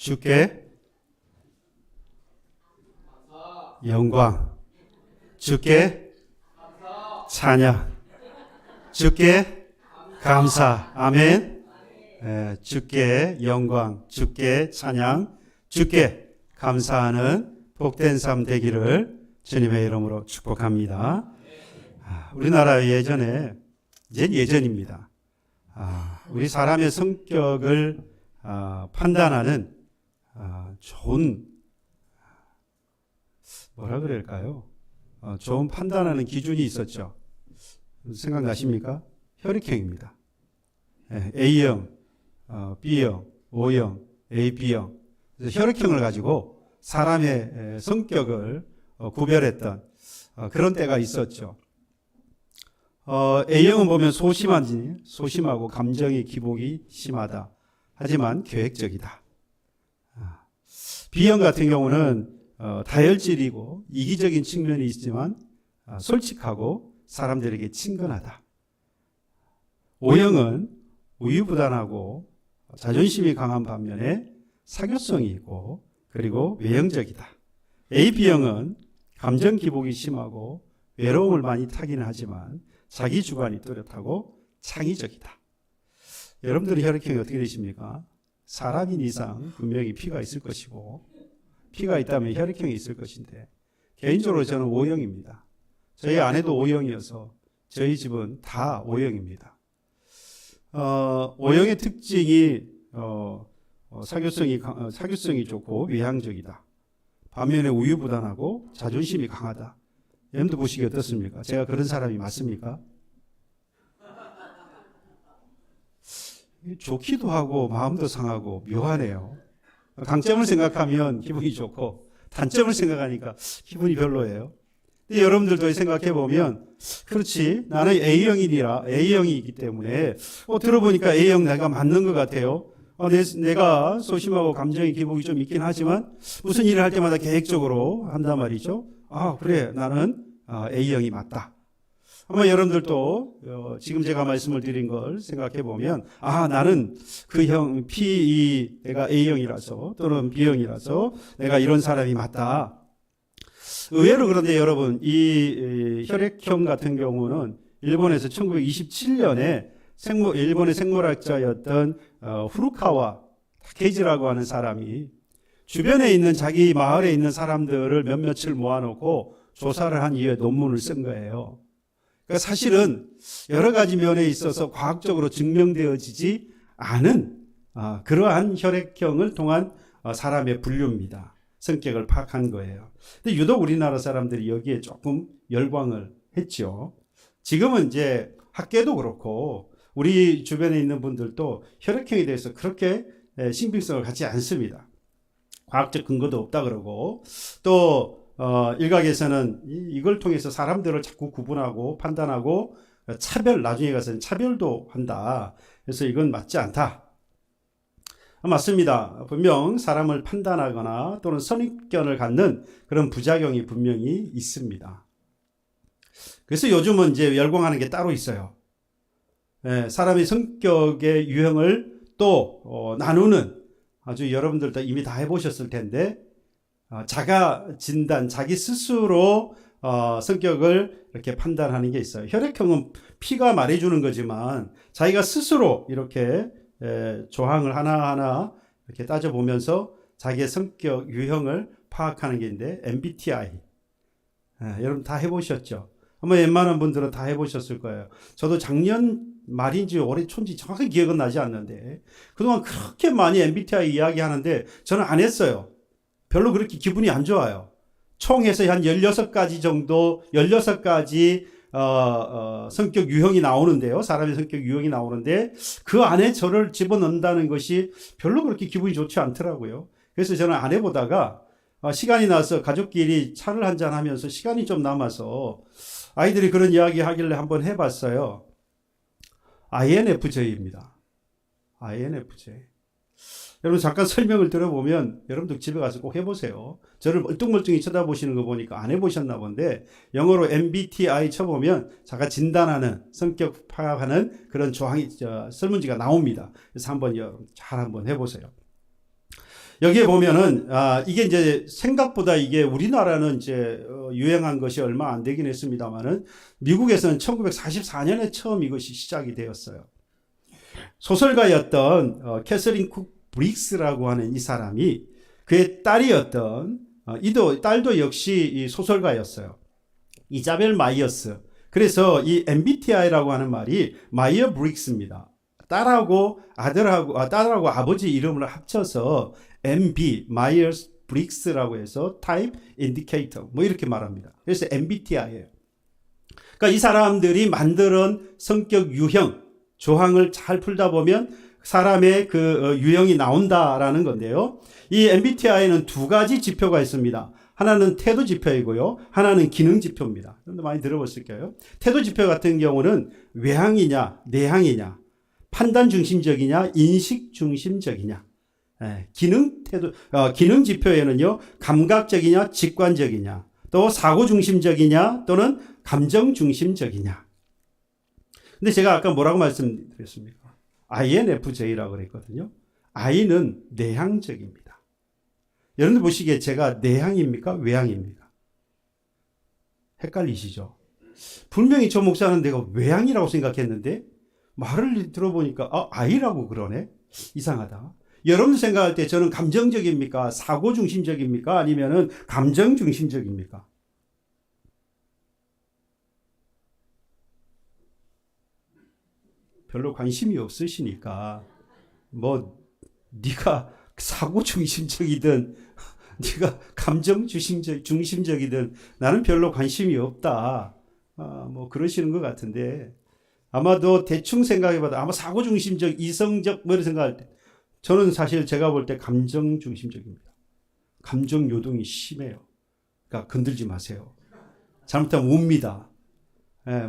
주께 영광, 주께 찬양, 주께 감사. 아멘. 주께 영광, 주께 찬양, 주께 감사하는 복된 삶 되기를 주님의 이름으로 축복합니다. 우리나라 예전에, 이젠 예전입니다. 우리 사람의 성격을 판단하는 좋은, 뭐라 그럴까요? 좋은 판단하는 기준이 있었죠. 생각나십니까? 혈액형입니다. A형, B형, O형, AB형. 혈액형을 가지고 사람의 성격을 구별했던 그런 때가 있었죠. A형은 보면 소심하고 감정의 기복이 심하다. 하지만 계획적이다. B형 같은 경우는 다혈질이고 이기적인 측면이 있지만 솔직하고 사람들에게 친근하다. O형은 우유부단하고 자존심이 강한 반면에 사교성이 있고 그리고 외형적이다. AB형은 감정 기복이 심하고 외로움을 많이 타기는 하지만 자기 주관이 뚜렷하고 창의적이다. 여러분들의 혈액형이 어떻게 되십니까? 사람인 이상 분명히 P가 있을 것이고 P가 있다면 혈액형이 있을 것인데 개인적으로 저는 O형입니다. 저희 아내도 O형이어서 저희 집은 다 O형입니다. O형의 특징이 사교성이 좋고 외향적이다. 반면에 우유부단하고 자존심이 강하다. 여러분들 보시기 어떻습니까? 제가 그런 사람이 맞습니까? 좋기도 하고 마음도 상하고 묘하네요. 강점을 생각하면 기분이 좋고 단점을 생각하니까 기분이 별로예요. 근데 여러분들도 생각해 보면 그렇지, 나는 A형이기 때문에 들어보니까 A형 내가 맞는 것 같아요. 내가 소심하고 감정의 기복이 좀 있긴 하지만 무슨 일을 할 때마다 계획적으로 한단 말이죠. 그래, 나는 A형이 맞다. 아마 여러분들도 지금 제가 말씀을 드린 걸 생각해 보면 나는 그 형 내가 A형이라서 또는 B형이라서 내가 이런 사람이 맞다. 의외로 그런데 여러분, 이 혈액형 같은 경우는 일본에서 1927년에 일본의 생물학자였던 후루카와 타케지라고 하는 사람이 주변에 있는 자기 마을에 있는 사람들을 몇몇을 모아놓고 조사를 한 이후에 논문을 쓴 거예요. 그러니까 사실은 여러 가지 면에 있어서 과학적으로 증명되어지지 않은 그러한 혈액형을 통한 사람의 분류입니다. 성격을 파악한 거예요. 근데 유독 우리나라 사람들이 여기에 조금 열광을 했죠. 지금은 이제 학계도 그렇고 우리 주변에 있는 분들도 혈액형에 대해서 그렇게 신빙성을 갖지 않습니다. 과학적 근거도 없다 그러고 또 일각에서는 이걸 통해서 사람들을 자꾸 구분하고 판단하고 나중에 가서는 차별도 한다. 그래서 이건 맞지 않다. 맞습니다. 분명 사람을 판단하거나 또는 선입견을 갖는 그런 부작용이 분명히 있습니다. 그래서 요즘은 이제 열광하는 게 따로 있어요. 사람의 성격의 유형을 또 나누는, 아주 여러분들도 이미 다 해보셨을 텐데 자가 진단, 자기 스스로 성격을 이렇게 판단하는 게 있어요. 혈액형은 피가 말해주는 거지만 자기가 스스로 이렇게 조항을 하나하나 이렇게 따져보면서 자기의 성격 유형을 파악하는 게 있는데 MBTI. 여러분 다 해보셨죠? 아마 웬만한 분들은 다 해보셨을 거예요. 저도 작년 말인지 올해 초인지 정확히 기억은 나지 않는데 그동안 그렇게 많이 MBTI 이야기하는데 저는 안 했어요. 별로 그렇게 기분이 안 좋아요. 총 해서 한 16가지 정도, 16가지 성격 유형이 나오는데요. 사람의 성격 유형이 나오는데 그 안에 저를 집어넣는다는 것이 별로 그렇게 기분이 좋지 않더라고요. 그래서 저는 안 해보다가 시간이 나서 가족끼리 차를 한잔 하면서 시간이 좀 남아서 아이들이 그런 이야기 하길래 한번 해봤어요. INFJ입니다. INFJ. 여러분 잠깐 설명을 들어보면 여러분들 집에 가서 꼭 해보세요. 저를 멀뚱멀뚱히 쳐다보시는 거 보니까 안 해보셨나 본데 영어로 MBTI 쳐보면 자가 진단하는, 성격 파악하는 그런 조항이 설문지가 나옵니다. 그래서 한번 잘 한번 해보세요. 여기에 보면은 이게 이제 생각보다 이게 우리나라는 이제 유행한 것이 얼마 안 되긴 했습니다만은 미국에서는 1944년에 처음 이것이 시작이 되었어요. 소설가였던 캐서린 쿡 브릭스라고 하는 이 사람이 그의 딸이었던 딸도 역시 이 소설가였어요. 이자벨 마이어스. 그래서 이 MBTI라고 하는 말이 마이어 브릭스입니다. 딸하고 아버지 이름을 합쳐서 MB, 마이어스 브릭스라고 해서 Type Indicator 뭐 이렇게 말합니다. 그래서 MBTI예요. 그러니까 이 사람들이 만드는 성격 유형, 조항을 잘 풀다 보면 사람의 그 유형이 나온다라는 건데요. 이 MBTI는 두 가지 지표가 있습니다. 하나는 태도 지표이고요. 하나는 기능 지표입니다. 여러분들 많이 들어보실 거예요. 태도 지표 같은 경우는 외향이냐, 내향이냐, 판단 중심적이냐, 인식 중심적이냐. 기능 지표에는요, 감각적이냐, 직관적이냐, 또 사고 중심적이냐, 또는 감정 중심적이냐. 근데 제가 아까 뭐라고 말씀드렸습니까? INFJ라고 그랬거든요. I는 내향적입니다. 여러분들 보시기에 제가 내향입니까? 외향입니까? 헷갈리시죠? 분명히 저 목사는 내가 외향이라고 생각했는데 말을 들어보니까 I라고 그러네? 이상하다. 여러분 생각할 때 저는 감정적입니까? 사고 중심적입니까? 아니면은 감정 중심적입니까? 별로 관심이 없으시니까 뭐 네가 사고 중심적이든 네가 감정 중심적이든 나는 별로 관심이 없다. 뭐 그러시는 것 같은데 아마도 대충 생각해봐도 아마 사고 중심적, 이성적 뭐 이런 생각할 때 저는 사실 제가 볼 때 감정 중심적입니다. 감정 요동이 심해요. 그러니까 건들지 마세요. 잘못하면 웁니다.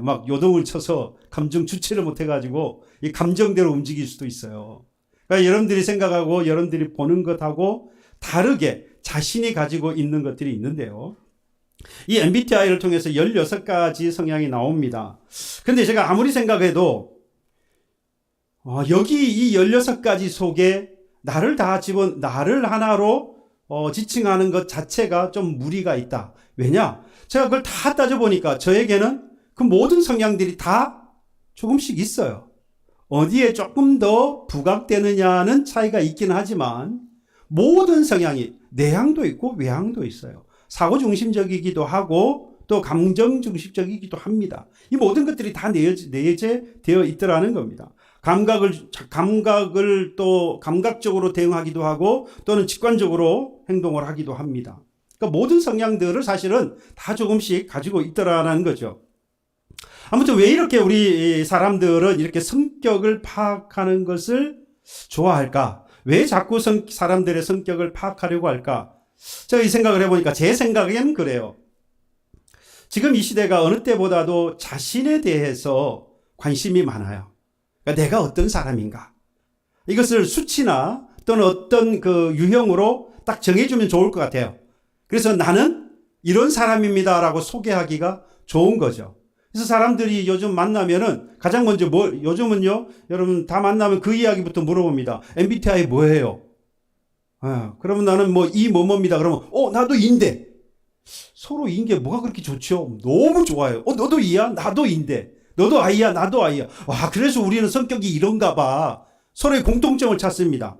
막 요동을 쳐서 감정 주체를 못해가지고 이 감정대로 움직일 수도 있어요. 그러니까 여러분들이 생각하고 여러분들이 보는 것하고 다르게 자신이 가지고 있는 것들이 있는데요. 이 MBTI를 통해서 16가지 성향이 나옵니다. 근데 제가 아무리 생각해도 여기 이 16가지 속에 나를 하나로 지칭하는 것 자체가 좀 무리가 있다. 왜냐? 제가 그걸 다 따져보니까 저에게는 그 모든 성향들이 다 조금씩 있어요. 어디에 조금 더 부각되느냐는 차이가 있긴 하지만 모든 성향이 내향도 있고 외향도 있어요. 사고 중심적이기도 하고 또 감정 중심적이기도 합니다. 이 모든 것들이 다 내재되어 있더라는 겁니다. 감각을 또 감각적으로 대응하기도 하고 또는 직관적으로 행동을 하기도 합니다. 그러니까 모든 성향들을 사실은 다 조금씩 가지고 있더라는 거죠. 아무튼 왜 이렇게 우리 사람들은 이렇게 성격을 파악하는 것을 좋아할까? 왜 자꾸 사람들의 성격을 파악하려고 할까? 제가 이 생각을 해보니까 제 생각엔 그래요. 지금 이 시대가 어느 때보다도 자신에 대해서 관심이 많아요. 그러니까 내가 어떤 사람인가? 이것을 수치나 또는 어떤 그 유형으로 딱 정해주면 좋을 것 같아요. 그래서 나는 이런 사람입니다라고 소개하기가 좋은 거죠. 그래서 사람들이 요즘 만나면은 가장 먼저 요즘은요, 여러분 다 만나면 그 이야기부터 물어봅니다. MBTI 뭐예요? 그러면 나는 뭐입니다. 그러면 나도 E인데. 서로 E인 게 뭐가 그렇게 좋죠? 너무 좋아요. 너도 E야? 나도 E인데. 너도 I야? 나도 I야. 와, 그래서 우리는 성격이 이런가 봐. 서로의 공통점을 찾습니다.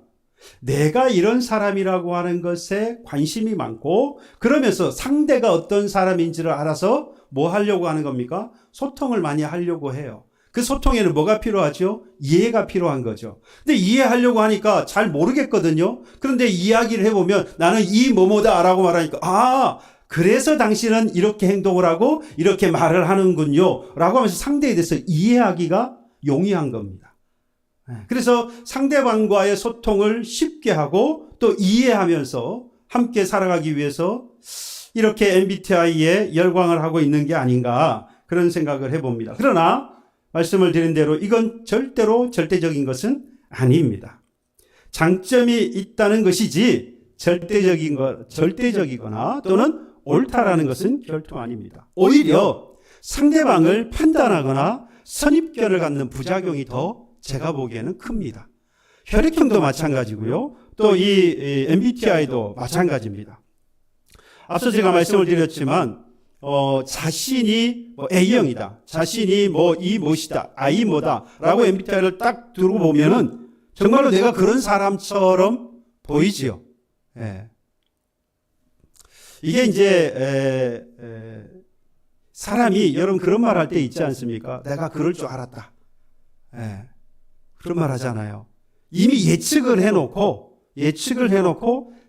내가 이런 사람이라고 하는 것에 관심이 많고 그러면서 상대가 어떤 사람인지를 알아서 뭐 하려고 하는 겁니까? 소통을 많이 하려고 해요. 그 소통에는 뭐가 필요하죠? 이해가 필요한 거죠. 근데 이해하려고 하니까 잘 모르겠거든요. 그런데 이야기를 해보면 나는 이 뭐뭐다라고 말하니까 그래서 당신은 이렇게 행동을 하고 이렇게 말을 하는군요 라고 하면서 상대에 대해서 이해하기가 용이한 겁니다. 그래서 상대방과의 소통을 쉽게 하고 또 이해하면서 함께 살아가기 위해서 이렇게 MBTI에 열광을 하고 있는 게 아닌가 그런 생각을 해봅니다. 그러나 말씀을 드린 대로 이건 절대로 절대적인 것은 아닙니다. 장점이 있다는 것이지 절대적이거나 또는 옳다라는 것은 결코 아닙니다. 오히려 상대방을 판단하거나 선입견을 갖는 부작용이 더 제가 보기에는 큽니다. 혈액형도 마찬가지고요. 또 이 MBTI도 마찬가지입니다. 앞서 제가 말씀을 드렸지만 자신이 A형이다. 자신이 이 무엇이다. I 뭐다. 라고 MBTI를 딱 두고 보면은 정말로 내가 그런 사람처럼 보이지요. 예. 이게 이제 사람이 여러분 그런 말 할 때 있지 않습니까? 내가 그럴 줄 알았다. 예. 그런 말 하잖아요. 이미 예측을 해놓고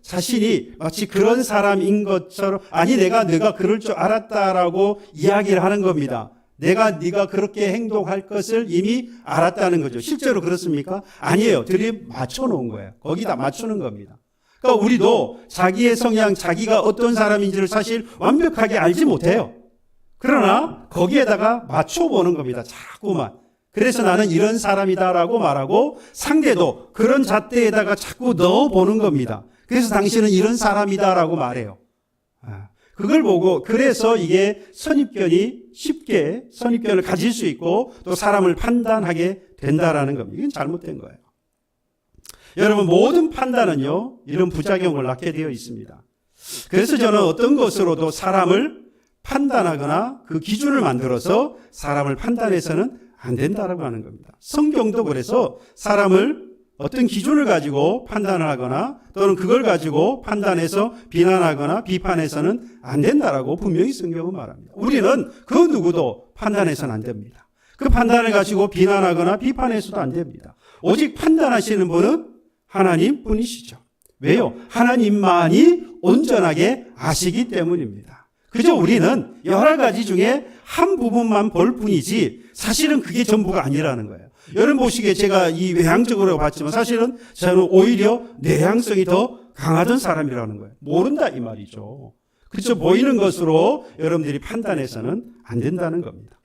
자신이 마치 그런 사람인 것처럼 아니 내가 그럴 줄 알았다라고 이야기를 하는 겁니다. 네가 그렇게 행동할 것을 이미 알았다는 거죠. 실제로 그렇습니까? 아니에요. 들이 맞춰놓은 거예요. 거기다 맞추는 겁니다. 그러니까 우리도 자기의 성향, 자기가 어떤 사람인지를 사실 완벽하게 알지 못해요. 그러나 거기에다가 맞춰보는 겁니다. 자꾸만. 그래서 나는 이런 사람이다라고 말하고 상대도 그런 잣대에다가 자꾸 넣어보는 겁니다. 그래서 당신은 이런 사람이다라고 말해요. 그걸 보고 그래서 이게 쉽게 선입견을 가질 수 있고 또 사람을 판단하게 된다라는 겁니다. 이건 잘못된 거예요. 여러분 모든 판단은요 이런 부작용을 낳게 되어 있습니다. 그래서 저는 어떤 것으로도 사람을 판단하거나 그 기준을 만들어서 사람을 판단해서는 안 된다라고 하는 겁니다. 성경도 그래서 사람을 어떤 기준을 가지고 판단을 하거나 또는 그걸 가지고 판단해서 비난하거나 비판해서는 안 된다라고 분명히 성경은 말합니다. 우리는 그 누구도 판단해서는 안 됩니다. 그 판단을 가지고 비난하거나 비판해서도 안 됩니다. 오직 판단하시는 분은 하나님 뿐이시죠. 왜요? 하나님만이 온전하게 아시기 때문입니다. 그저 우리는 여러 가지 중에 한 부분만 볼 뿐이지 사실은 그게 전부가 아니라는 거예요. 여러분 보시기에 제가 이 외향적으로 봤지만 사실은 저는 오히려 내향성이 더 강하던 사람이라는 거예요. 모른다 이 말이죠. 그렇죠. 보이는 것으로 여러분들이 판단해서는 안 된다는 겁니다.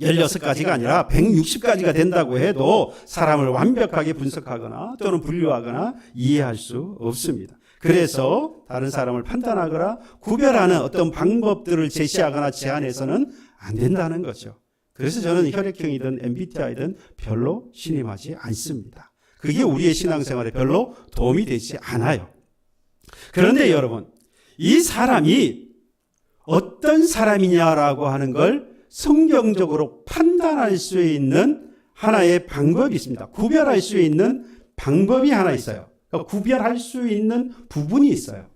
16가지가 아니라 160가지가 된다고 해도 사람을 완벽하게 분석하거나 또는 분류하거나 이해할 수 없습니다. 그래서 다른 사람을 판단하거나 구별하는 어떤 방법들을 제시하거나 제안해서는 안 된다는 거죠. 그래서 저는 혈액형이든 MBTI든 별로 신임하지 않습니다. 그게 우리의 신앙생활에 별로 도움이 되지 않아요. 그런데 여러분, 이 사람이 어떤 사람이냐라고 하는 걸 성경적으로 판단할 수 있는 하나의 방법이 있습니다. 구별할 수 있는 방법이 하나 있어요. 그러니까 구별할 수 있는 부분이 있어요.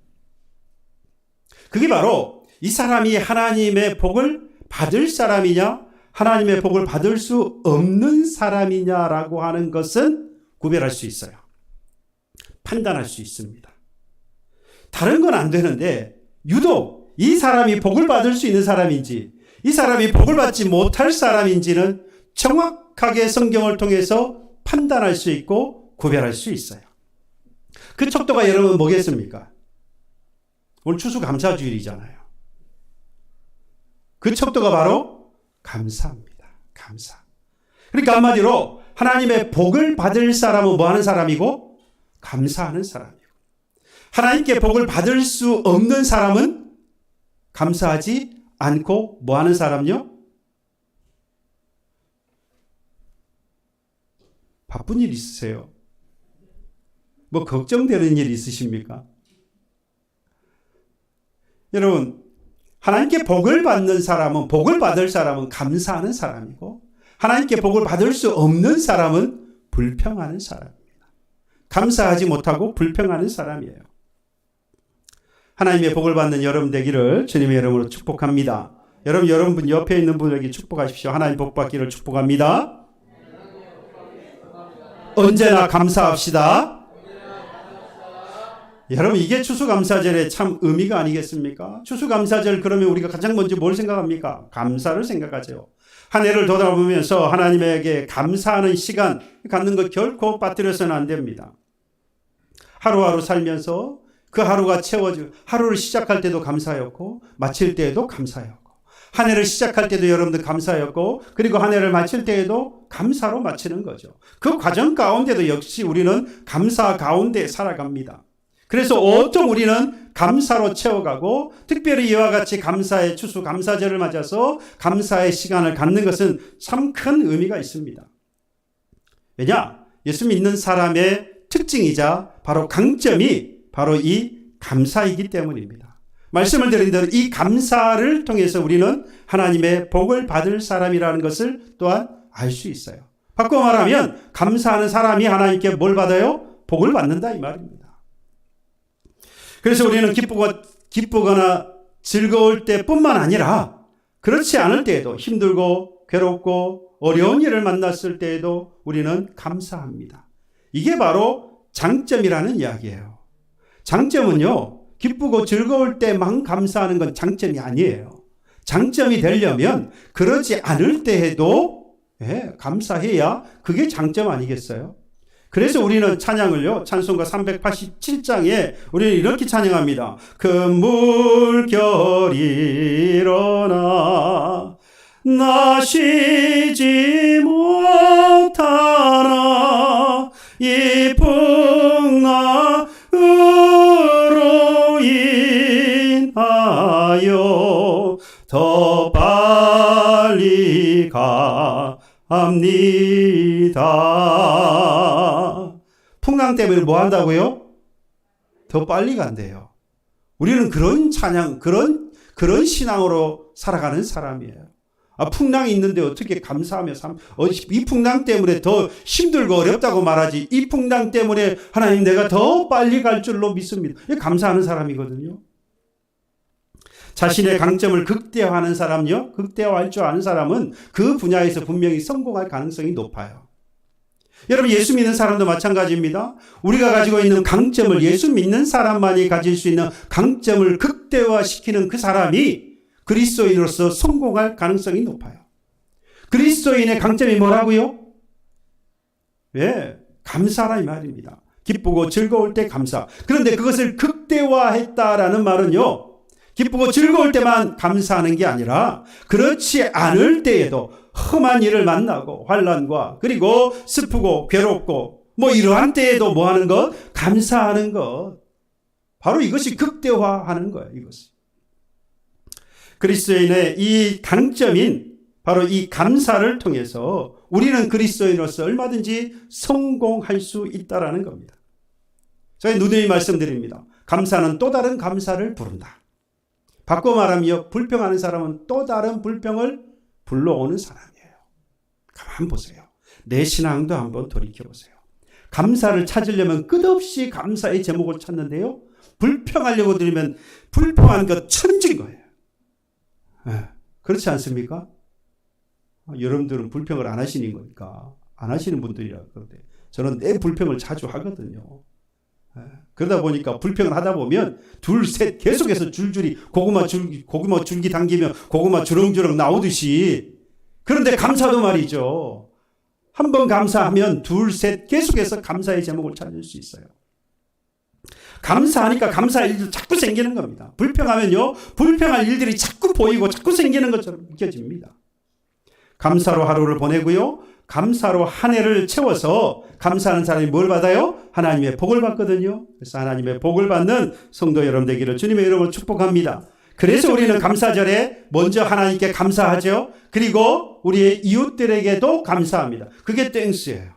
그게 바로 이 사람이 하나님의 복을 받을 사람이냐 하나님의 복을 받을 수 없는 사람이냐라고 하는 것은 구별할 수 있어요. 판단할 수 있습니다. 다른 건 안 되는데 유독 이 사람이 복을 받을 수 있는 사람인지 이 사람이 복을 받지 못할 사람인지는 정확하게 성경을 통해서 판단할 수 있고 구별할 수 있어요. 그 척도가 여러분 뭐겠습니까? 오늘 추수감사주일이잖아요. 그 척도가 바로 감사입니다. 감사. 그러니까 한마디로 하나님의 복을 받을 사람은 뭐 하는 사람이고? 감사하는 사람이고. 하나님께 복을 받을 수 없는 사람은 감사하지 않고 뭐 하는 사람요? 바쁜 일 있으세요? 뭐 걱정되는 일 있으십니까? 여러분, 하나님께 복을 받는 사람은, 복을 받을 사람은 감사하는 사람이고, 하나님께 복을 받을 수 없는 사람은 불평하는 사람입니다. 감사하지 못하고 불평하는 사람이에요. 하나님의 복을 받는 여러분 되기를 주님의 이름으로 축복합니다. 여러분 옆에 있는 분에게 축복하십시오. 하나님 복 받기를 축복합니다. 언제나 감사합시다. 여러분 이게 추수감사절의 참 의미가 아니겠습니까? 추수감사절 그러면 우리가 가장 먼저 뭘 생각합니까? 감사를 생각하죠. 한 해를 돌아보면서 하나님에게 감사하는 시간 갖는 것 결코 빠뜨려서는 안 됩니다. 하루하루 살면서 그 하루가 채워지고 하루를 시작할 때도 감사였고 마칠 때에도 감사였고 한 해를 시작할 때도 여러분들 감사였고 그리고 한 해를 마칠 때에도 감사로 마치는 거죠. 그 과정 가운데도 역시 우리는 감사 가운데 살아갑니다. 그래서 온통 우리는 감사로 채워가고 특별히 이와 같이 감사의 추수 감사절을 맞아서 감사의 시간을 갖는 것은 참 큰 의미가 있습니다. 왜냐? 예수 믿는 사람의 특징이자 바로 강점이 바로 이 감사이기 때문입니다. 말씀을 드린 대로 이 감사를 통해서 우리는 하나님의 복을 받을 사람이라는 것을 또한 알 수 있어요. 바꿔 말하면 감사하는 사람이 하나님께 뭘 받아요? 복을 받는다 이 말입니다. 그래서 우리는 기쁘거나 즐거울 때뿐만 아니라 그렇지 않을 때에도 힘들고 괴롭고 어려운 일을 만났을 때에도 우리는 감사합니다. 이게 바로 장점이라는 이야기예요. 장점은요, 기쁘고 즐거울 때만 감사하는 건 장점이 아니에요. 장점이 되려면 그러지 않을 때에도 감사해야 그게 장점 아니겠어요? 그래서 우리는 찬양을요, 찬송가 387장에 우리는 이렇게 찬양합니다. 큰 물결이 일어나 나 쉬지 못하나 이 풍랑으로 인하여 더 빨리 갑니다. 풍랑 때문에 뭐 한다고요? 더 빨리 간대요. 우리는 그런 찬양, 그런 신앙으로 살아가는 사람이에요. 풍랑이 있는데 어떻게 감사하며 이 풍랑 때문에 더 힘들고 어렵다고 말하지. 이 풍랑 때문에 하나님 내가 더 빨리 갈 줄로 믿습니다. 감사하는 사람이거든요. 자신의 강점을 극대화하는 사람요, 극대화할 줄 아는 사람은 그 분야에서 분명히 성공할 가능성이 높아요. 여러분, 예수 믿는 사람도 마찬가지입니다. 우리가 가지고 있는 강점을, 예수 믿는 사람만이 가질 수 있는 강점을 극대화시키는 그 사람이 그리스도인으로서 성공할 가능성이 높아요. 그리스도인의 강점이 뭐라고요? 감사라 이 말입니다. 기쁘고 즐거울 때 감사. 그런데 그것을 극대화했다라는 말은요, 기쁘고 즐거울 때만 감사하는 게 아니라 그렇지 않을 때에도 험한 일을 만나고 환난과 그리고 슬프고 괴롭고 이러한 때에도 뭐 하는 것? 감사하는 것. 바로 이것이 극대화하는 거예요. 이것이. 그리스도인의 이 강점인 바로 이 감사를 통해서 우리는 그리스도인으로서 얼마든지 성공할 수 있다라는 겁니다. 저희 누누이 말씀드립니다. 감사는 또 다른 감사를 부른다. 바꿔 말하면 불평하는 사람은 또 다른 불평을 불러오는 사람이에요. 가만 보세요. 내 신앙도 한번 돌이켜보세요. 감사를 찾으려면 끝없이 감사의 제목을 찾는데요, 불평하려고 들으면 불평한 것 천진 거예요. 그렇지 않습니까? 여러분들은 불평을 안 하시는 거니까 안 하시는 분들이라 그러는데 저는 내 불평을 자주 하거든요. 그러다 보니까 불평을 하다 보면 둘, 셋 계속해서 줄줄이 고구마 줄기 당기면 고구마 주렁주렁 나오듯이. 그런데 감사도 말이죠. 한 번 감사하면 둘, 셋 계속해서 감사의 제목을 찾을 수 있어요. 감사하니까 감사할 일도 자꾸 생기는 겁니다. 불평하면요, 불평할 일들이 자꾸 보이고 자꾸 생기는 것처럼 느껴집니다. 감사로 하루를 보내고요, 감사로 한 해를 채워서 감사하는 사람이 뭘 받아요? 하나님의 복을 받거든요. 그래서 하나님의 복을 받는 성도 여러분 되기를 주님의 이름으로 축복합니다. 그래서 우리는 감사절에 먼저 하나님께 감사하죠. 그리고 우리의 이웃들에게도 감사합니다. 그게 땡스예요.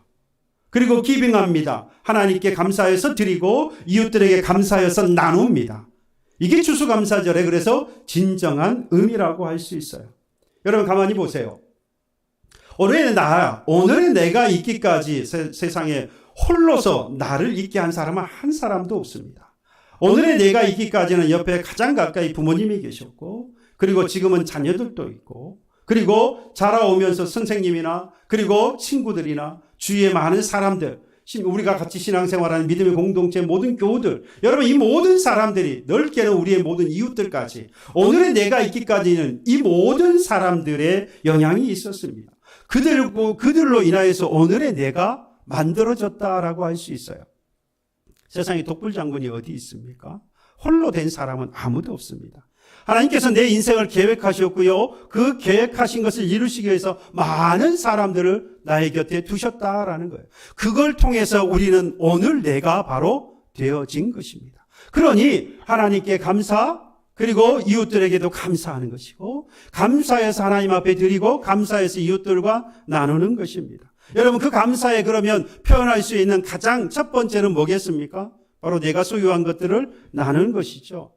그리고 기빙합니다. 하나님께 감사해서 드리고 이웃들에게 감사해서 나눕니다. 이게 추수감사절에 그래서 진정한 의미라고 할 수 있어요. 여러분 가만히 보세요. 오늘의 내가 있기까지 세상에 홀로서 나를 있게 한 사람은 한 사람도 없습니다. 오늘의 내가 있기까지는 옆에 가장 가까이 부모님이 계셨고, 그리고 지금은 자녀들도 있고, 그리고 자라오면서 선생님이나 그리고 친구들이나 주위에 많은 사람들, 우리가 같이 신앙생활하는 믿음의 공동체 모든 교우들, 여러분 이 모든 사람들이, 넓게는 우리의 모든 이웃들까지, 오늘의 내가 있기까지는 이 모든 사람들의 영향이 있었습니다. 그들로 인하여서 오늘의 내가 만들어졌다라고 할 수 있어요. 세상에 독불장군이 어디 있습니까? 홀로 된 사람은 아무도 없습니다. 하나님께서 내 인생을 계획하셨고요, 그 계획하신 것을 이루시기 위해서 많은 사람들을 나의 곁에 두셨다라는 거예요. 그걸 통해서 우리는 오늘 내가 바로 되어진 것입니다. 그러니 하나님께 감사, 그리고 이웃들에게도 감사하는 것이고, 감사해서 하나님 앞에 드리고 감사해서 이웃들과 나누는 것입니다. 여러분, 그 감사에 그러면 표현할 수 있는 가장 첫 번째는 뭐겠습니까? 바로 내가 소유한 것들을 나누는 것이죠.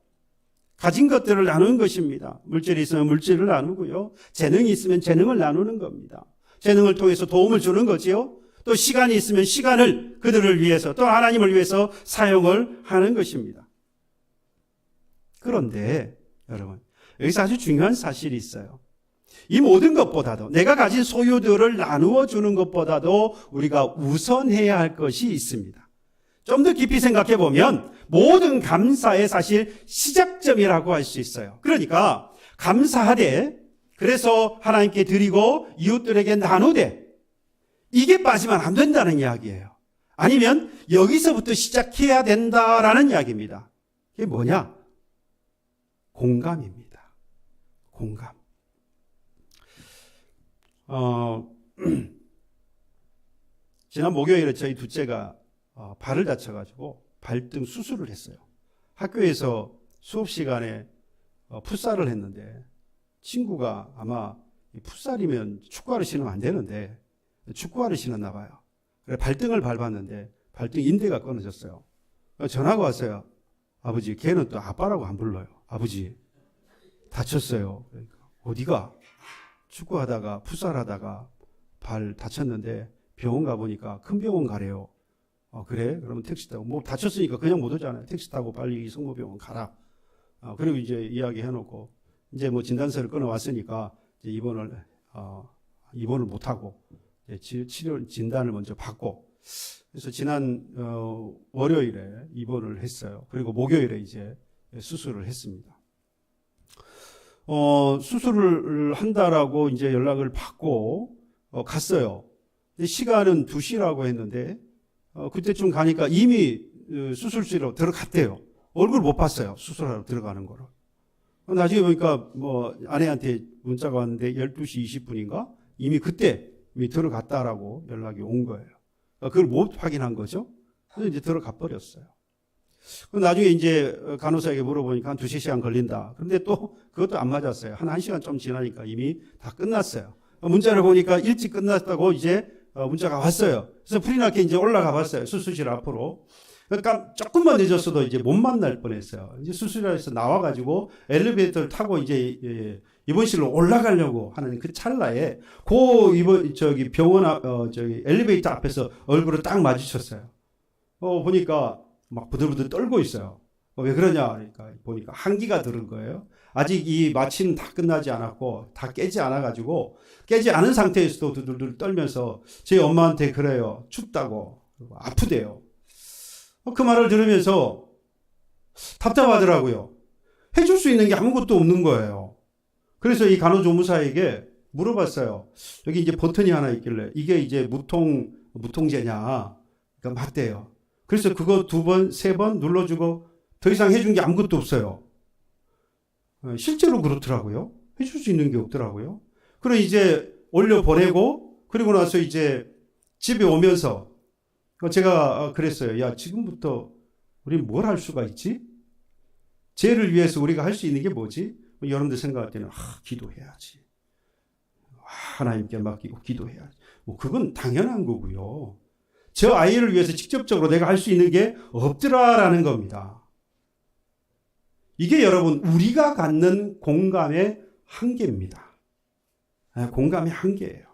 가진 것들을 나누는 것입니다. 물질이 있으면 물질을 나누고요. 재능이 있으면 재능을 나누는 겁니다. 재능을 통해서 도움을 주는 거지요. 또 시간이 있으면 시간을 그들을 위해서 또 하나님을 위해서 사용을 하는 것입니다. 그런데 여러분, 여기서 아주 중요한 사실이 있어요. 이 모든 것보다도 내가 가진 소유들을 나누어 주는 것보다도 우리가 우선해야 할 것이 있습니다. 좀 더 깊이 생각해 보면 모든 감사의 사실 시작점이라고 할 수 있어요. 그러니까 감사하되, 그래서 하나님께 드리고 이웃들에게 나누되, 이게 빠지면 안 된다는 이야기예요. 아니면 여기서부터 시작해야 된다라는 이야기입니다. 이게 뭐냐? 공감입니다. 공감. 지난 목요일에 저희 둘째가 발을 다쳐가지고 발등 수술을 했어요. 학교에서 수업 시간에 풋살을 했는데 친구가 아마 풋살이면 축구화를 신으면 안 되는데 축구화를 신었나 봐요. 그래서 발등을 밟았는데 발등 인대가 끊어졌어요. 전화가 왔어요. 아버지, 걔는 또 아빠라고 안 불러요. 아버지, 다쳤어요. 그러니까 어디가? 축구하다가 풋살하다가 발 다쳤는데 병원 가보니까 큰 병원 가래요. 그래? 그러면 택시 타고, 뭐 다쳤으니까 그냥 못 오잖아요. 택시 타고 빨리 성모병원 가라. 그리고 이제 이야기 해놓고 이제 뭐 진단서를 끊어왔으니까 이제 입원을 못 하고 치료 진단을 먼저 받고, 그래서 지난 월요일에 입원을 했어요. 그리고 목요일에 이제 수술을 했습니다. 수술을 한다라고 이제 연락을 받고 갔어요. 시간은 2시라고 했는데 그때쯤 가니까 이미 수술실로 들어갔대요. 얼굴 못 봤어요. 수술하러 들어가는 거를. 나중에 보니까 뭐 아내한테 문자가 왔는데 12시 20분인가? 이미 그때 이미 들어갔다라고 연락이 온 거예요. 그걸 못 확인한 거죠. 그래서 이제 들어가 버렸어요. 나중에 이제 간호사에게 물어보니까 한 2-3시간 걸린다. 그런데 또 그것도 안 맞았어요. 한 1시간 좀 지나니까 이미 다 끝났어요. 문자를 보니까 일찍 끝났다고 이제 문자가 왔어요. 그래서 프리나케 이제 올라가 봤어요. 수술실 앞으로. 그러니까 조금만 늦었어도 이제 못 만날 뻔했어요. 이제 수술실에서 나와가지고 엘리베이터를 타고 이제 입원실로 올라가려고 하는 그 찰나에 병원 엘리베이터 앞에서 얼굴을 딱 마주쳤어요. 보니까 막 부들부들 떨고 있어요. 왜 그러냐? 그러니까 보니까 한기가 들은 거예요. 아직 이 마취는 다 끝나지 않았고 다 깨지 않아가지고 깨지 않은 상태에서도 두들두들 떨면서 제 엄마한테 그래요. 춥다고, 아프대요. 그 말을 들으면서 답답하더라고요. 해줄 수 있는 게 아무것도 없는 거예요. 그래서 이 간호조무사에게 물어봤어요. 여기 이제 버튼이 하나 있길래 이게 이제 무통제냐? 그러니까 맞대요. 그래서 그거 2번, 3번 눌러주고 더 이상 해준 게 아무것도 없어요. 실제로 그렇더라고요. 해줄 수 있는 게 없더라고요. 그럼 이제 올려보내고, 그리고 나서 이제 집에 오면서 제가 그랬어요. 야, 지금부터 우리 뭘 할 수가 있지? 쟤를 위해서 우리가 할 수 있는 게 뭐지? 여러분들 생각할 때는 기도해야지. 하나님께 맡기고 기도해야지. 뭐 그건 당연한 거고요. 저 아이를 위해서 직접적으로 내가 할 수 있는 게 없더라라는 겁니다. 이게 여러분 우리가 갖는 공감의 한계입니다. 공감의 한계예요.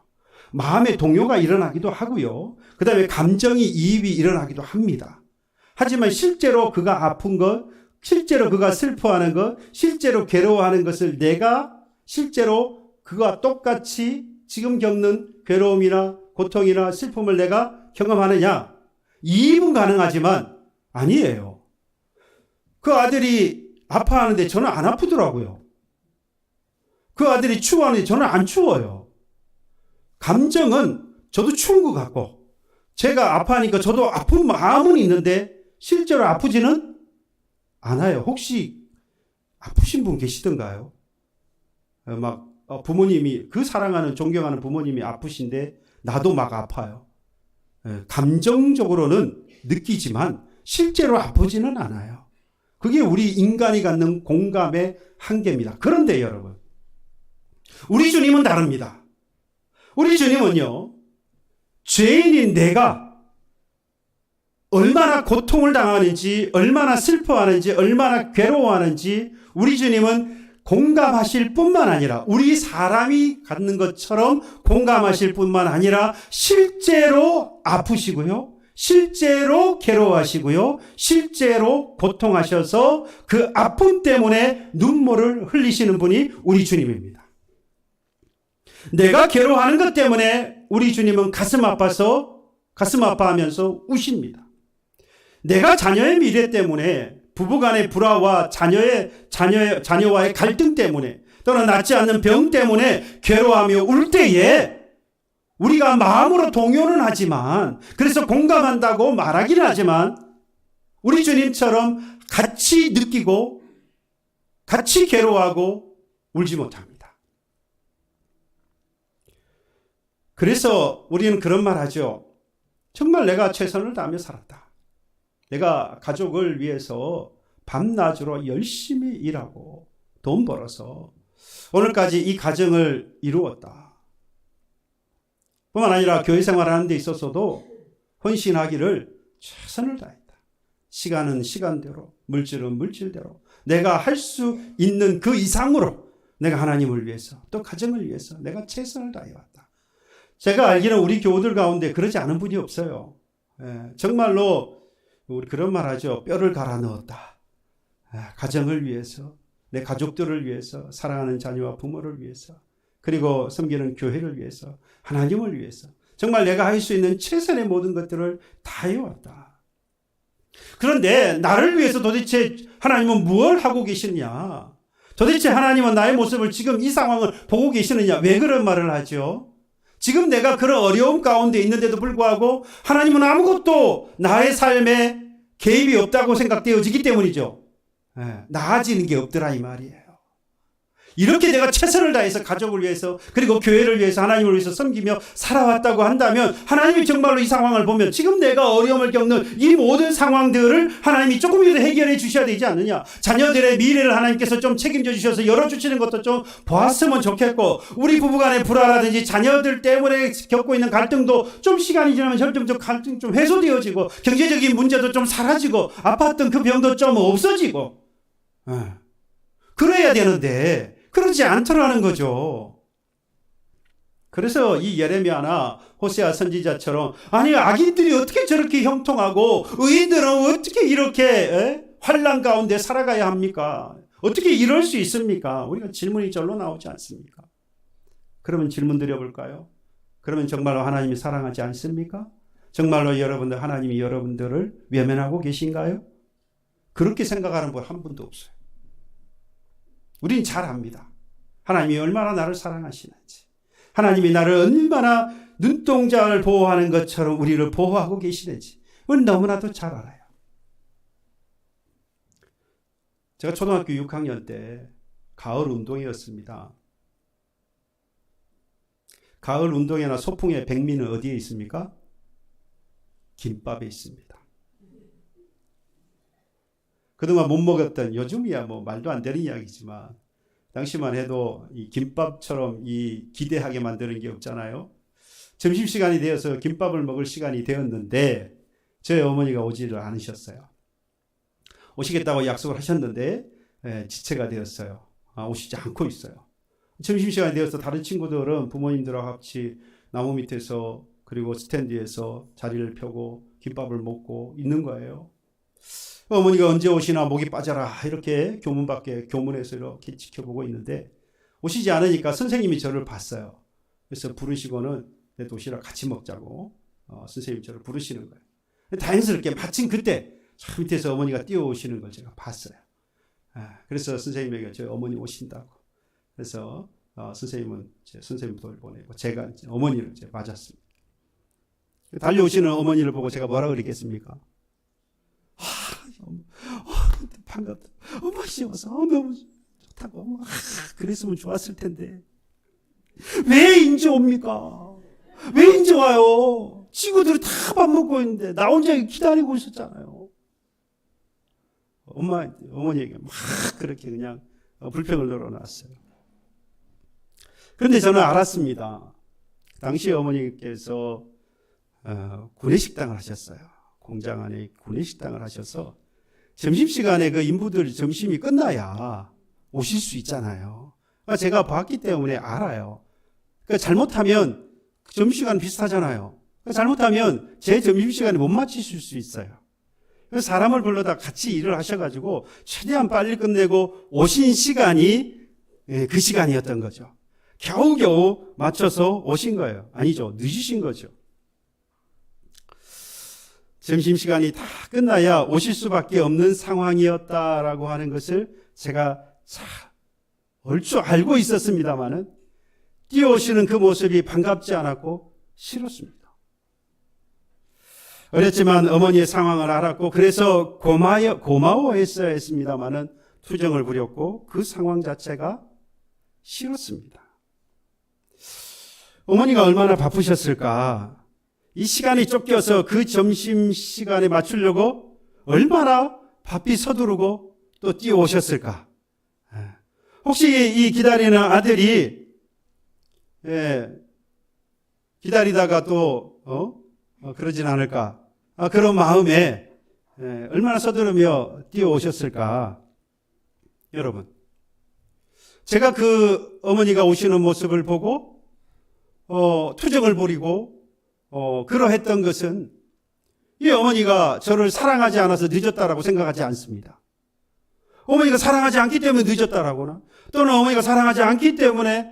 마음의 동요가 일어나기도 하고요. 그 다음에 감정이 이입이 일어나기도 합니다. 하지만 실제로 그가 아픈 것, 실제로 그가 슬퍼하는 것, 실제로 괴로워하는 것을 내가 실제로 그가 똑같이 지금 겪는 괴로움이나 고통이나 슬픔을 내가 경험하느냐? 이입은 가능하지만 아니에요. 그 아들이 아파하는데 저는 안 아프더라고요. 그 아들이 추워하는데 저는 안 추워요. 감정은 저도 추운 것 같고 제가 아파하니까 저도 아픈 마음은 있는데 실제로 아프지는 않아요. 혹시 아프신 분 계시던가요? 막 부모님이, 그 사랑하는 존경하는 부모님이 아프신데 나도 막 아파요. 감정적으로는 느끼지만 실제로 아프지는 않아요. 그게 우리 인간이 갖는 공감의 한계입니다. 그런데 여러분, 우리 주님은 다릅니다. 우리 주님은요, 죄인인 내가 얼마나 고통을 당하는지, 얼마나 슬퍼하는지, 얼마나 괴로워하는지 우리 주님은 공감하실 뿐만 아니라 우리 사람이 갖는 것처럼 공감하실 뿐만 아니라 실제로 아프시고요. 실제로 괴로워하시고요. 실제로 고통하셔서 그 아픔 때문에 눈물을 흘리시는 분이 우리 주님입니다. 내가 괴로워하는 것 때문에 우리 주님은 가슴 아파하면서 우십니다. 내가 자녀의 미래 때문에, 부부간의 불화와 자녀와의 갈등 때문에, 또는 낫지 않는 병 때문에 괴로워하며 울 때에 우리가 마음으로 동요는 하지만, 그래서 공감한다고 말하기는 하지만 우리 주님처럼 같이 느끼고 같이 괴로워하고 울지 못합니다. 그래서 우리는 그런 말 하죠. 정말 내가 최선을 다하며 살았다. 내가 가족을 위해서 밤낮으로 열심히 일하고 돈 벌어서 오늘까지 이 가정을 이루었다. 뿐만 아니라 교회 생활하는 데 있어서도 헌신하기를 최선을 다했다. 시간은 시간대로, 물질은 물질대로 내가 할 수 있는 그 이상으로 내가 하나님을 위해서 또 가정을 위해서 내가 최선을 다해왔다. 제가 알기는 우리 교우들 가운데 그러지 않은 분이 없어요. 정말로 우리 그런 말 하죠. 뼈를 갈아 넣었다. 가정을 위해서, 내 가족들을 위해서, 사랑하는 자녀와 부모를 위해서, 그리고 섬기는 교회를 위해서, 하나님을 위해서 정말 내가 할 수 있는 최선의 모든 것들을 다 해왔다. 그런데 나를 위해서 도대체 하나님은 무엇을 하고 계시느냐? 도대체 하나님은 나의 모습을 지금 이 상황을 보고 계시느냐? 왜 그런 말을 하죠? 지금 내가 그런 어려움 가운데 있는데도 불구하고 하나님은 아무것도 나의 삶에 개입이 없다고 생각되어지기 때문이죠. 나아지는 게 없더라 이 말이에요. 이렇게 내가 최선을 다해서 가족을 위해서 그리고 교회를 위해서 하나님을 위해서 섬기며 살아왔다고 한다면 하나님이 정말로 이 상황을 보면 지금 내가 어려움을 겪는 이 모든 상황들을 하나님이 조금이라도 해결해 주셔야 되지 않느냐. 자녀들의 미래를 하나님께서 좀 책임져 주셔서 열어주시는 것도 좀 보았으면 좋겠고, 우리 부부간의 불화라든지 자녀들 때문에 겪고 있는 갈등도 좀 시간이 지나면 점점 좀 갈등 좀 해소되어지고, 경제적인 문제도 좀 사라지고, 아팠던 그 병도 좀 없어지고, 그래야 되는데 그러지 않더라는 거죠. 그래서 이 예레미야나 호세아 선지자처럼, 아니 악인들이 어떻게 저렇게 형통하고 의인들은 어떻게 이렇게 환난 가운데 살아가야 합니까? 어떻게 이럴 수 있습니까? 우리가 질문이 절로 나오지 않습니까? 그러면 질문 드려볼까요? 그러면 정말로 하나님이 사랑하지 않습니까? 정말로 여러분들, 하나님이 여러분들을 외면하고 계신가요? 그렇게 생각하는 분 한 분도 없어요. 우린 잘 압니다. 하나님이 얼마나 나를 사랑하시는지, 하나님이 나를 얼마나 눈동자를 보호하는 것처럼 우리를 보호하고 계시는지 우린 너무나도 잘 알아요. 제가 초등학교 6학년 때 가을 운동회였습니다. 가을 운동회나 소풍의 백미는 어디에 있습니까? 김밥에 있습니다. 그동안 못 먹었던, 요즘이야 뭐 말도 안 되는 이야기지만 당시만 해도 이 김밥처럼 이 기대하게 만드는 게 없잖아요. 점심시간이 되어서 김밥을 먹을 시간이 되었는데 저희 어머니가 오지를 않으셨어요. 오시겠다고 약속을 하셨는데 지체가 되었어요. 오시지 않고 있어요. 점심시간이 되어서 다른 친구들은 부모님들하고 같이 나무 밑에서 그리고 스탠드에서 자리를 펴고 김밥을 먹고 있는 거예요. 어머니가 언제 오시나 목이 빠져라 이렇게 교문 밖에, 교문에서 이렇게 지켜보고 있는데 오시지 않으니까 선생님이 저를 봤어요. 그래서 부르시고는 내 도시락 같이 먹자고 선생님이 저를 부르시는 거예요. 다행스럽게 마침 그때 저 밑에서 어머니가 뛰어오시는 걸 제가 봤어요. 그래서 선생님에게 저희 어머니 오신다고. 그래서 선생님은 선생님 돌보내고 제가 어머니를 맞았습니다. 달려오시는 어머니를 보고 제가 뭐라 그랬겠습니까? 반갑다. 엄마 씨 와서 너무 좋다고. 그랬으면 좋았을 텐데. 왜 인제 옵니까? 왜 인제 와요? 친구들이 다 밥 먹고 있는데 나 혼자 기다리고 있었잖아요. 어머니에게 막 그렇게 그냥 불평을 늘어놨어요. 그런데 저는 알았습니다. 당시 어머니께서 구내식당을 하셨어요. 공장 안에 구내식당을 하셔서 점심시간에 그 인부들 점심이 끝나야 오실 수 있잖아요. 제가 봤기 때문에 알아요. 잘못하면 점심시간 비슷하잖아요. 잘못하면 제 점심시간에 못 맞추실 수 있어요. 그래서 사람을 불러다 같이 일을 하셔가지고 최대한 빨리 끝내고 오신 시간이 그 시간이었던 거죠. 겨우겨우 맞춰서 오신 거예요. 아니죠. 늦으신 거죠. 점심시간이 다 끝나야 오실 수밖에 없는 상황이었다라고 하는 것을 제가 얼추 알고 있었습니다마는 뛰어오시는 그 모습이 반갑지 않았고 싫었습니다. 어렸지만 어머니의 상황을 알았고 그래서 고마워했어야 했습니다마는 투정을 부렸고 그 상황 자체가 싫었습니다. 어머니가 얼마나 바쁘셨을까? 이 시간이 쫓겨서 그 점심시간에 맞추려고 얼마나 바삐 서두르고 또 뛰어오셨을까? 혹시 이 기다리는 아들이 기다리다가 또 그러진 않을까? 그런 마음에 얼마나 서두르며 뛰어오셨을까? 여러분, 제가 그 어머니가 오시는 모습을 보고 투정을 부리고 그러했던 것은 이 어머니가 저를 사랑하지 않아서 늦었다라고 생각하지 않습니다. 어머니가 사랑하지 않기 때문에 늦었다라거나 또는 어머니가 사랑하지 않기 때문에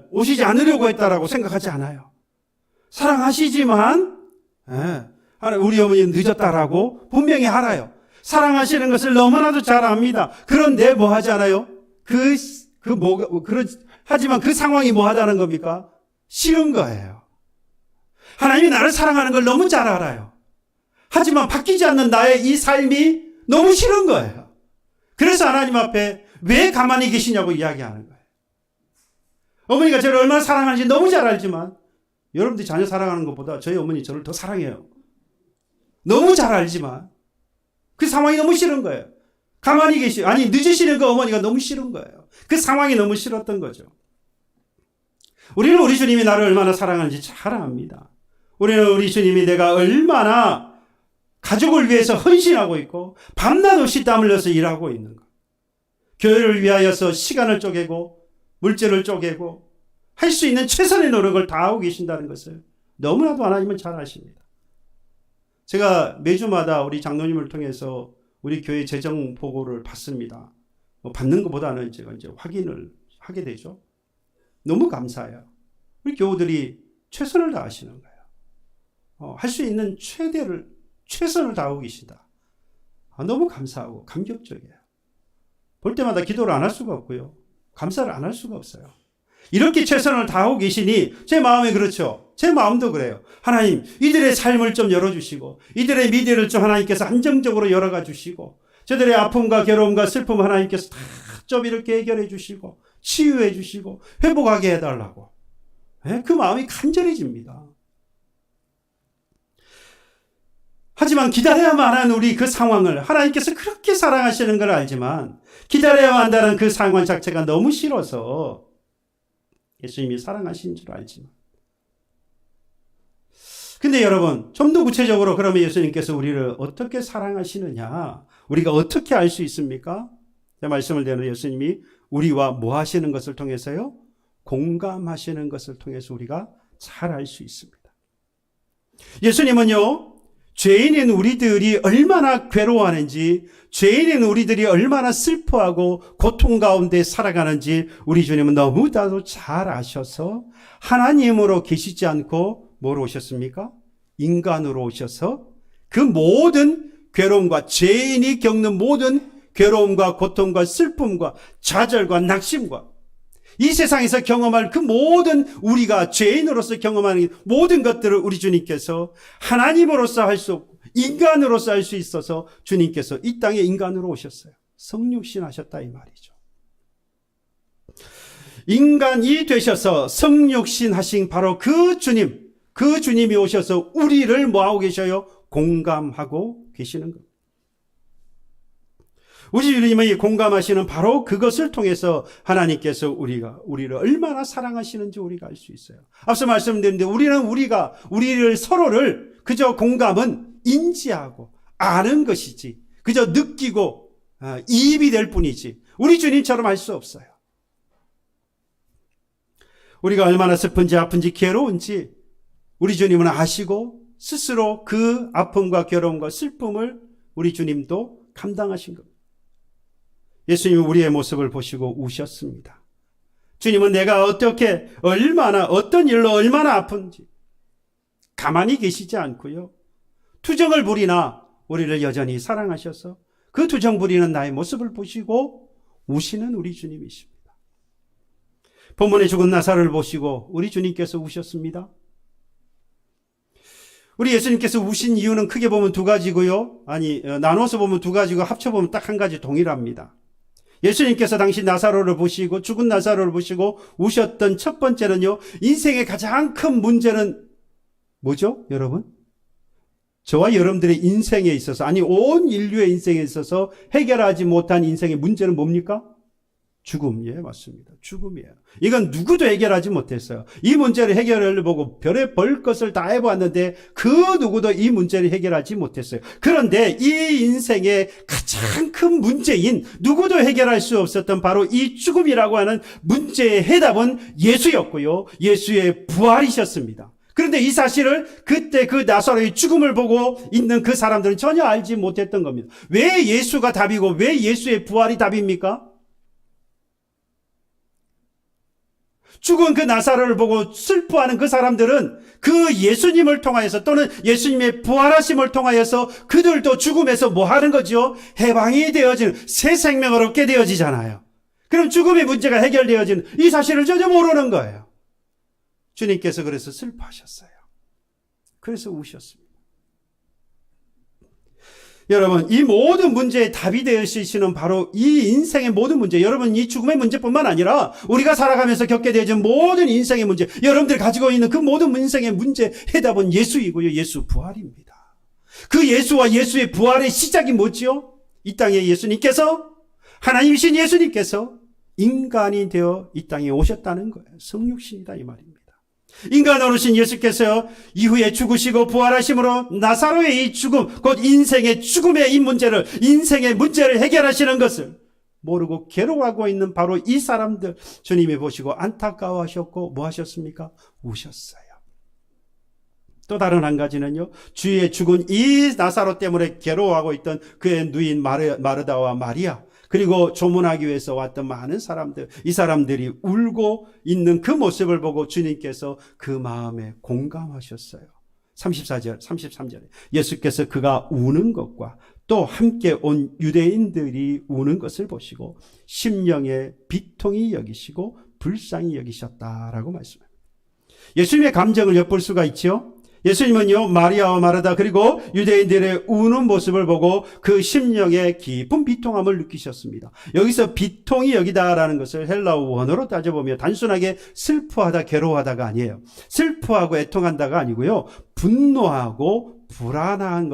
오시지 않으려고 했다라고 생각하지 않아요. 사랑하시지만 우리 어머니는 늦었다라고 분명히 알아요. 사랑하시는 것을 너무나도 잘 압니다. 그런데 뭐 하잖아요? 하지만 그 상황이 뭐 하다는 겁니까? 싫은 거예요. 하나님이 나를 사랑하는 걸 너무 잘 알아요. 하지만 바뀌지 않는 나의 이 삶이 너무 싫은 거예요. 그래서 하나님 앞에 왜 가만히 계시냐고 이야기하는 거예요. 어머니가 저를 얼마나 사랑하는지 너무 잘 알지만 여러분들이 자녀 사랑하는 것보다 저희 어머니 저를 더 사랑해요. 너무 잘 알지만 그 상황이 너무 싫은 거예요. 가만히 늦으시는 그 어머니가 너무 싫은 거예요. 그 상황이 너무 싫었던 거죠. 우리는 우리 주님이 나를 얼마나 사랑하는지 잘 압니다. 우리는 우리 주님이 내가 얼마나 가족을 위해서 헌신하고 있고 밤낮 없이 땀 흘려서 일하고 있는 것. 교회를 위하여서 시간을 쪼개고 물질을 쪼개고 할 수 있는 최선의 노력을 다하고 계신다는 것을 너무나도 하나님은 잘 아십니다. 제가 매주마다 우리 장로님을 통해서 우리 교회 재정 보고를 받습니다. 받는 것보다는 제가 이제 확인을 하게 되죠. 너무 감사해요. 우리 교우들이 최선을 다하시는 거예요. 할 수 있는 최선을 다하고 계시다. 너무 감사하고 감격적이에요. 볼 때마다 기도를 안 할 수가 없고요. 감사를 안 할 수가 없어요. 이렇게 최선을 다하고 계시니 제 마음이 그렇죠. 제 마음도 그래요. 하나님, 이들의 삶을 좀 열어주시고 이들의 미래를 좀 하나님께서 안정적으로 열어가 주시고 저들의 아픔과 괴로움과 슬픔 하나님께서 다 좀 이렇게 해결해 주시고 치유해 주시고 회복하게 해달라고. 그 마음이 간절해집니다. 하지만 기다려야만 하는 우리 그 상황을 하나님께서 그렇게 사랑하시는 걸 알지만 기다려야 한다는 그 상황 자체가 너무 싫어서 예수님이 사랑하신 줄 알지만. 근데 여러분, 좀 더 구체적으로 그러면 예수님께서 우리를 어떻게 사랑하시느냐, 우리가 어떻게 알 수 있습니까? 제 말씀을 드리는 예수님이 우리와 뭐 하시는 것을 통해서요? 공감하시는 것을 통해서 우리가 잘 알 수 있습니다. 예수님은요, 죄인인 우리들이 얼마나 괴로워하는지, 죄인인 우리들이 얼마나 슬퍼하고 고통 가운데 살아가는지 우리 주님은 너무나도 잘 아셔서 하나님으로 계시지 않고 뭐로 오셨습니까? 인간으로 오셔서 그 모든 괴로움과 죄인이 겪는 모든 괴로움과 고통과 슬픔과 좌절과 낙심과 이 세상에서 경험할 그 모든 우리가 죄인으로서 경험하는 모든 것들을 우리 주님께서 하나님으로서 할 수 없고 인간으로서 할 수 있어서 주님께서 이 땅에 인간으로 오셨어요. 성육신 하셨다 이 말이죠. 인간이 되셔서 성육신 하신 바로 그 주님이 오셔서 우리를 뭐하고 계셔요? 공감하고 계시는 겁니다. 우리 주님이 공감하시는 바로 그것을 통해서 하나님께서 우리를 얼마나 사랑하시는지 우리가 알 수 있어요. 앞서 말씀드렸는데 우리를 서로를 그저 공감은 인지하고 아는 것이지, 그저 느끼고 이입이 될 뿐이지 우리 주님처럼 할 수 없어요. 우리가 얼마나 슬픈지 아픈지 괴로운지 우리 주님은 아시고 스스로 그 아픔과 괴로움과 슬픔을 우리 주님도 감당하신 겁니다. 예수님은 우리의 모습을 보시고 우셨습니다. 주님은 내가 어떤 일로 얼마나 아픈지 가만히 계시지 않고요. 투정을 부리나 우리를 여전히 사랑하셔서 그 투정 부리는 나의 모습을 보시고 우시는 우리 주님이십니다. 본문에 죽은 나사로를 보시고 우리 주님께서 우셨습니다. 우리 예수님께서 우신 이유는 크게 보면 두 가지고요. 나눠서 보면 두 가지고 합쳐보면 딱 한 가지 동일합니다. 예수님께서 당시 나사로를 보시고 죽은 나사로를 보시고 우셨던 첫 번째는요. 인생의 가장 큰 문제는 뭐죠, 여러분? 저와 여러분들의 인생에 있어서, 온 인류의 인생에 있어서 해결하지 못한 인생의 문제는 뭡니까? 죽음. 예, 맞습니다. 죽음이에요. 이건 누구도 해결하지 못했어요. 이 문제를 해결하려고 별의 볼 것을 다 해보았는데 그 누구도 이 문제를 해결하지 못했어요. 그런데 이 인생의 가장 큰 문제인 누구도 해결할 수 없었던 바로 이 죽음이라고 하는 문제의 해답은 예수였고요. 예수의 부활이셨습니다. 그런데 이 사실을 그때 그 나사로의 죽음을 보고 있는 그 사람들은 전혀 알지 못했던 겁니다. 왜 예수가 답이고 왜 예수의 부활이 답입니까? 죽은 그 나사로를 보고 슬퍼하는 그 사람들은 그 예수님을 통하여서 또는 예수님의 부활하심을 통하여서 그들도 죽음에서 뭐 하는 거죠? 해방이 되어지는, 새 생명을 얻게 되어지잖아요. 그럼 죽음의 문제가 해결되어지는 이 사실을 전혀 모르는 거예요. 주님께서 그래서 슬퍼하셨어요. 그래서 우셨습니다. 여러분, 이 모든 문제의 답이 되시는 바로 이 인생의 모든 문제, 여러분 이 죽음의 문제뿐만 아니라 우리가 살아가면서 겪게 되어진 모든 인생의 문제, 여러분들이 가지고 있는 그 모든 인생의 문제 해답은 예수이고요. 예수 부활입니다. 그 예수와 예수의 부활의 시작이 뭐지요? 이 땅에 예수님께서, 하나님이신 예수님께서 인간이 되어 이 땅에 오셨다는 거예요. 성육신이다 이 말입니다. 인간으로 오신 예수께서 이후에 죽으시고 부활하심으로 나사로의 이 죽음, 곧 인생의 죽음의 이 문제를, 인생의 문제를 해결하시는 것을 모르고 괴로워하고 있는 바로 이 사람들 주님이 보시고 안타까워하셨고 뭐 하셨습니까? 우셨어요. 또 다른 한 가지는요, 주의 죽은 이 나사로 때문에 괴로워하고 있던 그의 누인 마르다와 마리아, 그리고 조문하기 위해서 왔던 많은 사람들, 이 사람들이 울고 있는 그 모습을 보고 주님께서 그 마음에 공감하셨어요. 33절에 예수께서 그가 우는 것과 또 함께 온 유대인들이 우는 것을 보시고 심령에 비통히 여기시고 불쌍히 여기셨다라고 말씀합니다. 예수님의 감정을 엿볼 수가 있죠. 예수님은요, 마리아와 마르다 그리고 유대인들의 우는 모습을 보고 그 심령의 깊은 비통함을 느끼셨습니다. 여기서 비통이 여기다라는 것을 헬라어 원어로 따져보면 단순하게 슬퍼하다, 괴로워하다가 아니에요. 슬퍼하고 애통한다가 아니고요, 분노하고 불안한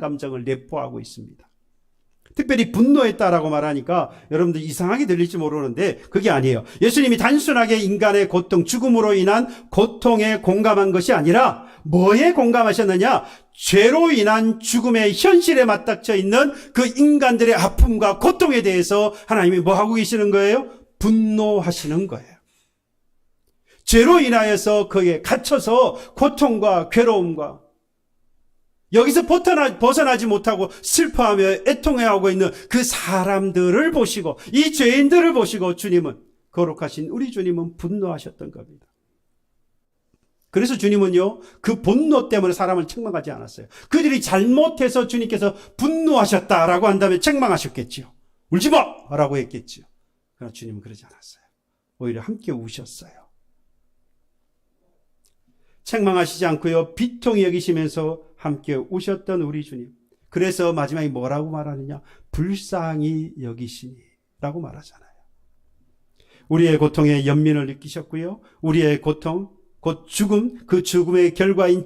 감정을 내포하고 있습니다. 특별히 분노했다라고 말하니까 여러분들 이상하게 들릴지 모르는데 그게 아니에요. 예수님이 단순하게 인간의 고통, 죽음으로 인한 고통에 공감한 것이 아니라 뭐에 공감하셨느냐? 죄로 인한 죽음의 현실에 맞닥쳐 있는 그 인간들의 아픔과 고통에 대해서 하나님이 뭐 하고 계시는 거예요? 분노하시는 거예요. 죄로 인하여서 거기에 갇혀서 고통과 괴로움과 여기서 벗어나지 못하고 슬퍼하며 애통해하고 있는 그 사람들을 보시고 이 죄인들을 보시고 주님은, 거룩하신 우리 주님은 분노하셨던 겁니다. 그래서 주님은요, 그 분노 때문에 사람을 책망하지 않았어요. 그들이 잘못해서 주님께서 분노하셨다라고 한다면 책망하셨겠지요. 울지 마! 라고 했겠지요. 그러나 주님은 그러지 않았어요. 오히려 함께 우셨어요. 책망하시지 않고요, 비통히 여기시면서 함께 우셨던 우리 주님. 그래서 마지막에 뭐라고 말하느냐? 불쌍히 여기시니라고 말하잖아요. 우리의 고통에 연민을 느끼셨고요. 우리의 고통, 곧 죽음, 그 죽음의 결과인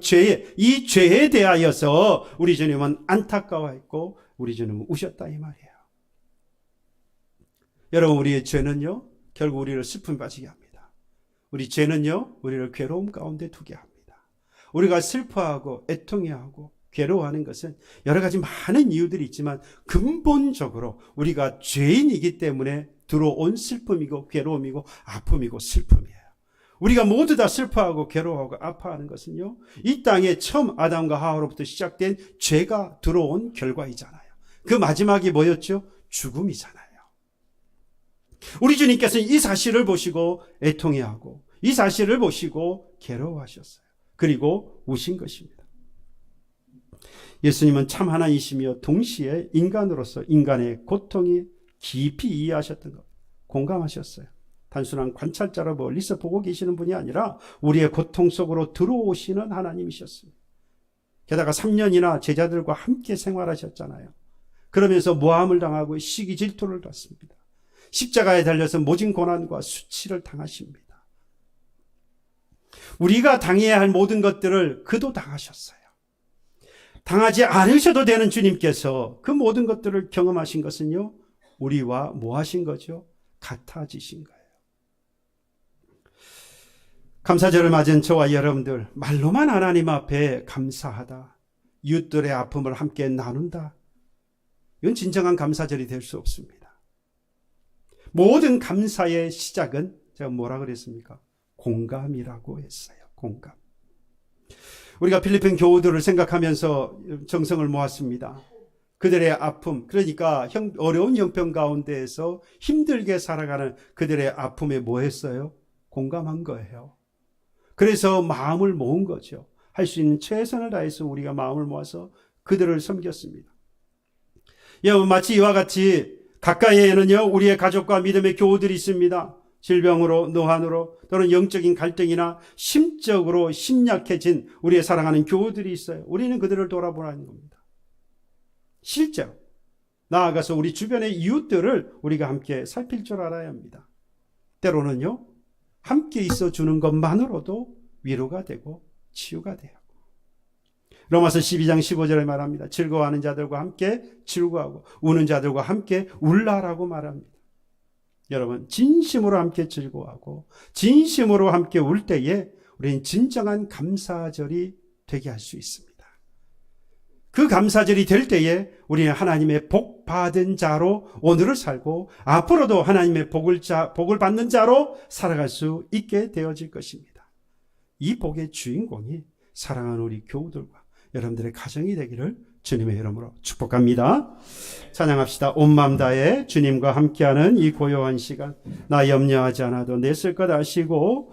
이 죄에 대하여서 우리 주님은 안타까워했고 우리 주님은 우셨다 이 말이에요. 여러분, 우리의 죄는요, 결국 우리를 슬픔에 빠지게 합니다. 우리 죄는요, 우리를 괴로움 가운데 두게 합니다. 우리가 슬퍼하고 애통해하고 괴로워하는 것은 여러 가지 많은 이유들이 있지만 근본적으로 우리가 죄인이기 때문에 들어온 슬픔이고 괴로움이고 아픔이고 슬픔이에요. 우리가 모두 다 슬퍼하고 괴로워하고 아파하는 것은요, 이 땅에 처음 아담과 하와로부터 시작된 죄가 들어온 결과이잖아요. 그 마지막이 뭐였죠? 죽음이잖아요. 우리 주님께서는 이 사실을 보시고 애통해하고 이 사실을 보시고 괴로워하셨어요. 그리고 우신 것입니다. 예수님은 참 하나님이시며 동시에 인간으로서 인간의 고통이 깊이 이해하셨던 것, 공감하셨어요. 단순한 관찰자로 멀리서 보고 계시는 분이 아니라 우리의 고통 속으로 들어오시는 하나님이셨습니다. 게다가 3년이나 제자들과 함께 생활하셨잖아요. 그러면서 모함을 당하고 시기 질투를 받습니다. 십자가에 달려서 모진 고난과 수치를 당하십니다. 우리가 당해야 할 모든 것들을 그도 당하셨어요. 당하지 않으셔도 되는 주님께서 그 모든 것들을 경험하신 것은요, 우리와 뭐 하신 거죠? 같아지신 거예요. 감사절을 맞은 저와 여러분들, 말로만 하나님 앞에 감사하다, 이웃들의 아픔을 함께 나눈다, 이건 진정한 감사절이 될 수 없습니다. 모든 감사의 시작은 제가 뭐라 그랬습니까? 공감이라고 했어요. 공감. 우리가 필리핀 교우들을 생각하면서 정성을 모았습니다. 그들의 아픔, 그러니까 어려운 형편 가운데에서 힘들게 살아가는 그들의 아픔에 뭐 했어요? 공감한 거예요. 그래서 마음을 모은 거죠. 할 수 있는 최선을 다해서 우리가 마음을 모아서 그들을 섬겼습니다. 여러분, 마치 이와 같이 가까이에는요, 우리의 가족과 믿음의 교우들이 있습니다. 질병으로, 노환으로, 또는 영적인 갈등이나 심적으로 심약해진 우리의 사랑하는 교우들이 있어요. 우리는 그들을 돌아보라는 겁니다. 실제로 나아가서 우리 주변의 이웃들을 우리가 함께 살필 줄 알아야 합니다. 때로는요, 함께 있어주는 것만으로도 위로가 되고 치유가 돼요. 로마서 12장 15절에 말합니다. 즐거워하는 자들과 함께 즐거워하고 우는 자들과 함께 울라라고 말합니다. 여러분, 진심으로 함께 즐거워하고 진심으로 함께 울 때에 우리는 진정한 감사절이 되게 할 수 있습니다. 그 감사절이 될 때에 우리는 하나님의 복 받은 자로 오늘을 살고 앞으로도 하나님의 복을 받는 자로 살아갈 수 있게 되어질 것입니다. 이 복의 주인공이 사랑하는 우리 교우들과 여러분들의 가정이 되기를 주님의 이름으로 축복합니다. 찬양합시다. 온 마음 다해 주님과 함께하는 이 고요한 시간, 나 염려하지 않아도 내 쓸 것 아시고